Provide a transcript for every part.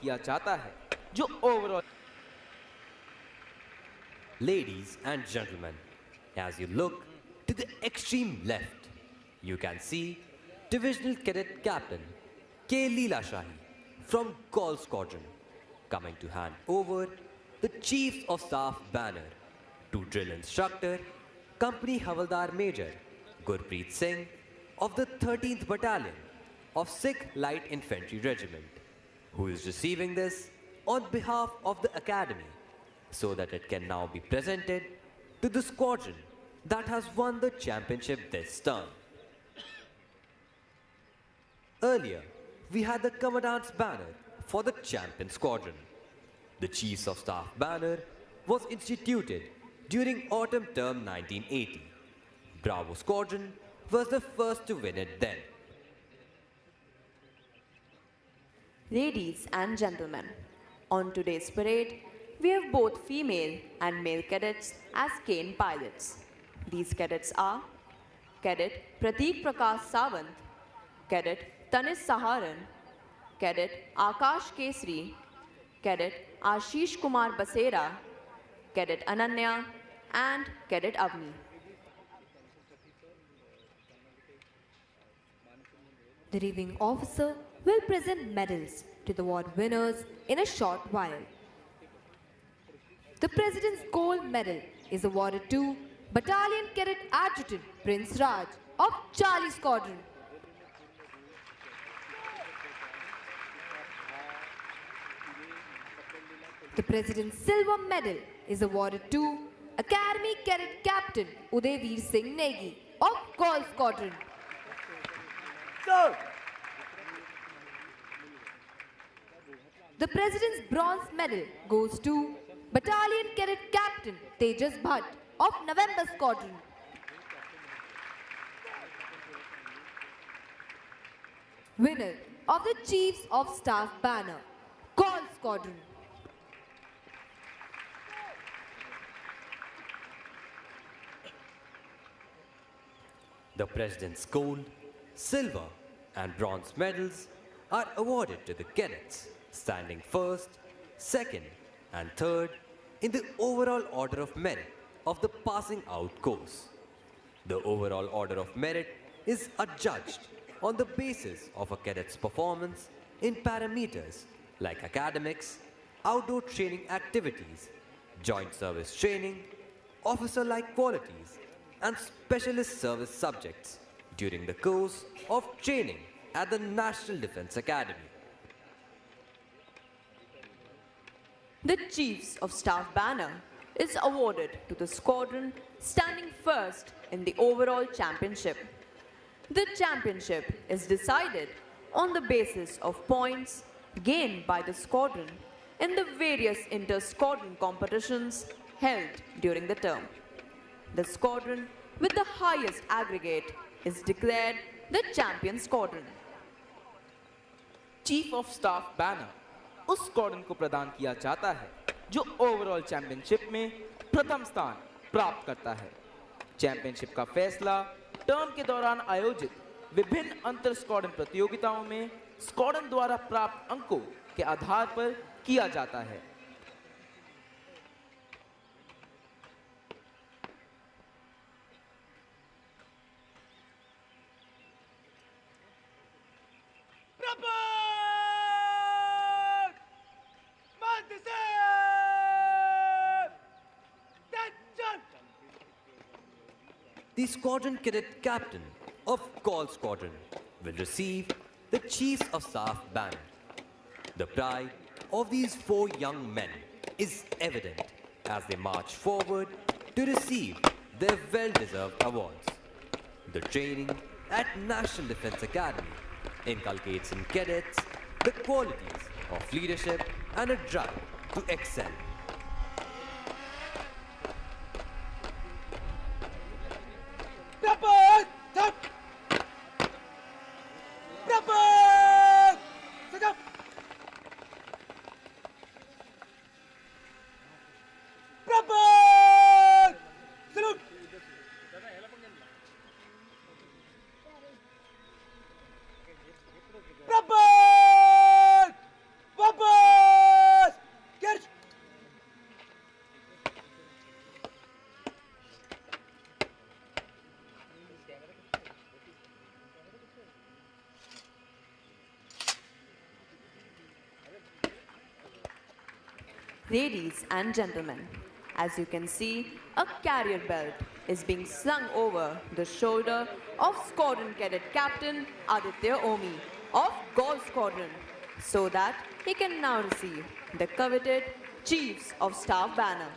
किया जाता है जो overall. Ladies and gentlemen, as you look to the extreme left, you can see Divisional Cadet Captain K. Leela Shahi from Gol Squadron coming to hand over the Chiefs of Staff banner to drill instructor Company Havaldar Major Gurpreet Singh of the 13th Battalion of Sikh Light Infantry Regiment, who is receiving this on behalf of the Academy so that it can now be presented to the squadron that has won the championship this term. Earlier, we had the Commandant's banner for the champion squadron. The Chiefs of Staff banner was instituted during autumn term 1980. Bravo Squadron was the first to win it then. Ladies and gentlemen, on today's parade, we have both female and male cadets as cane pilots. These cadets are Cadet Prateek Prakash Sawant, Cadet Tanis Saharan, Cadet Akash Kesri, Cadet Ashish Kumar Basera, Cadet Ananya, and Cadet Avni. The relieving officer will present medals to the award winners in a short while. The President's Gold Medal is awarded to Battalion Cadet Adjutant Prince Raj of Charlie Squadron. The President's Silver Medal is awarded to Academy Cadet Captain Udayveer Singh Negi of Gol Squadron. The President's Bronze Medal goes to Battalion Cadet Captain Tejas Bhatt of November Squadron. Winner of the Chiefs of Staff banner, Gol Squadron. The President's Gold, Silver and Bronze medals are awarded to the cadets standing first, second and third in the overall order of merit of the passing out course. The overall order of merit is adjudged on the basis of a cadet's performance in parameters like academics, outdoor training activities, joint service training, officer-like qualities, and specialist service subjects during the course of training at the National Defence Academy. The Chiefs of Staff banner is awarded to the squadron standing first in the overall championship. The championship is decided on the basis of points gained by the squadron in the various inter-squadron competitions held during the term. The squadron with the highest aggregate is declared the champion squadron. Chief of staff banner उस squadron को प्रदान किया जाता है जो overall championship में प्रथम स्थान प्राप्त करता है। चैंपियनशिप का फैसला टर्म के दौरान आयोजित विभिन्न अंतर स्क्वाड्रन प्रतियोगिताओं में स्क्वाड्रन द्वारा प्राप्त अंकों के आधार पर किया जाता है। The squadron cadet captain of Gol Squadron will receive the Chiefs of Staff banner. The pride of these four young men is evident as they march forward to receive their well-deserved awards. The training at National Defence Academy inculcates in cadets the qualities of leadership and a drive to excel. Ladies and gentlemen, as you can see, a carrier belt is being slung over the shoulder of Squadron Cadet Captain Aditya Omi of Golf Squadron so that he can now receive the coveted Chiefs of Staff banner.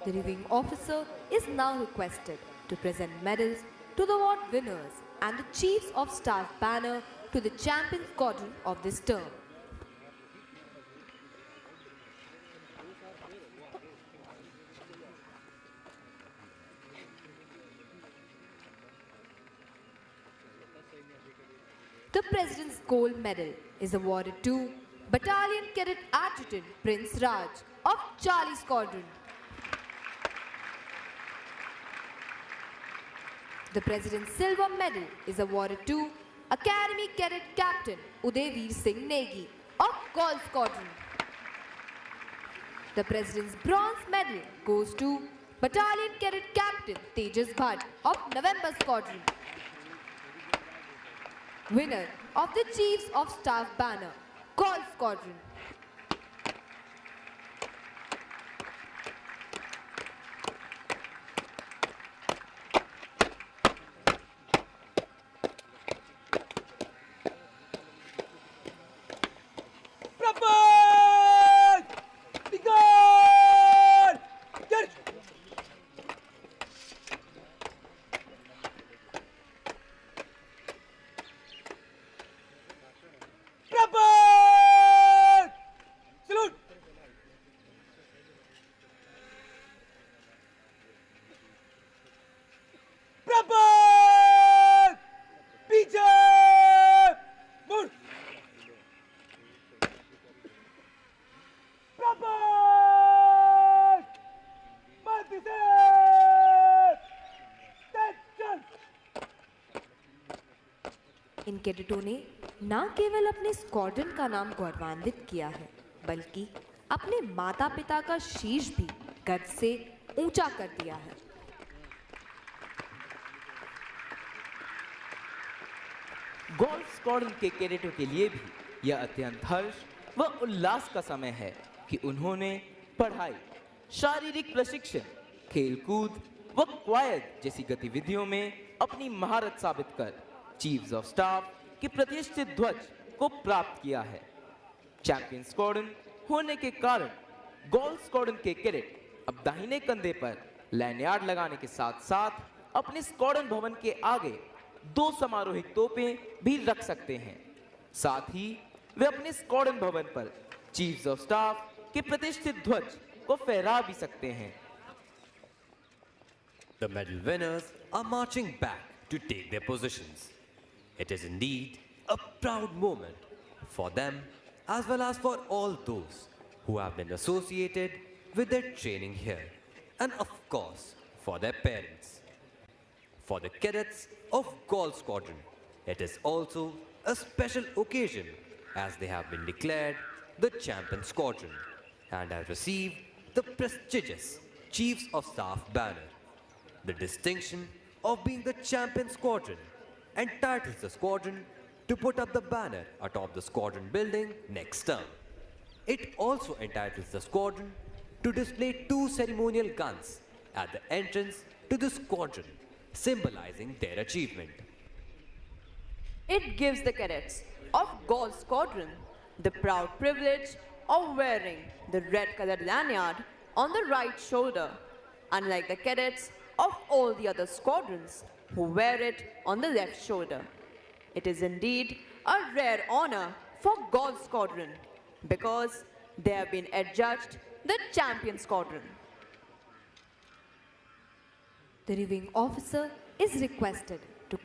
The reviewing officer is now requested to present medals to the award winners and the Chiefs of Staff banner to the champion squadron of this term. The President's Gold Medal is awarded to Battalion Cadet Adjutant Prince Raj of Charlie Squadron. The President's Silver Medal is awarded to Academy Cadet Captain Udayveer Singh Negi of Golf Squadron. The President's Bronze Medal goes to Battalion Cadet Captain Tejas Bhatt of November Squadron. Winner of the Chiefs of Staff banner, Golf Squadron. इन कैडेटों ने न केवल अपने squadron का नाम गौरवान्वित किया है, बल्कि अपने माता पिता का शीश भी गर्व से ऊंचा कर दिया है। गोल्फ स्क्वाड्रन के कैडेटों के लिए भी यह अत्यंत हर्ष व उल्लास का समय है कि उन्होंने पढ़ाई, शारीरिक प्रशिक्षण, खेलकूद व क्वायद जैसी गतिविधियों में अपनी महारत साबित कर चीफ्स ऑफ स्टाफ के प्रतिष्ठित ध्वज को प्राप्त किया है। चैंपियन स्क्वाड्रन होने के कारण गोल्फ स्क्वाड्रन के कैडेट अब दाहिने कंधे पर लैंडयार्ड लगाने के साथ साथ अपने स्क्वाड्रन भवन के आगे 2 समारोहिक तोपें भी रख सकते हैं। साथ ही वे अपने स्क्वाड्रन भवन पर चीफ्स ऑफ स्टाफ के प्रतिष्ठित ध्वज को फहरा भी सकते हैं। The medal winners are marching back to take their positions. It is indeed a proud moment for them as well as for all those who have been associated with their training here, and of course for their parents. For the cadets of Golf Squadron, it is also a special occasion as they have been declared the champion squadron and have received the prestigious Chiefs of Staff banner. The distinction of being the champion squadron entitles the squadron to put up the banner atop the squadron building next term. It also entitles the squadron to display 2 ceremonial guns at the entrance to the squadron, symbolizing their achievement. It gives the cadets of Golf Squadron the proud privilege of wearing the red-colored lanyard on the right shoulder, unlike the cadets of all the other squadrons who wear it on the left shoulder. It is indeed a rare honor for Golf Squadron because they have been adjudged the champion squadron. The reviewing officer is requested to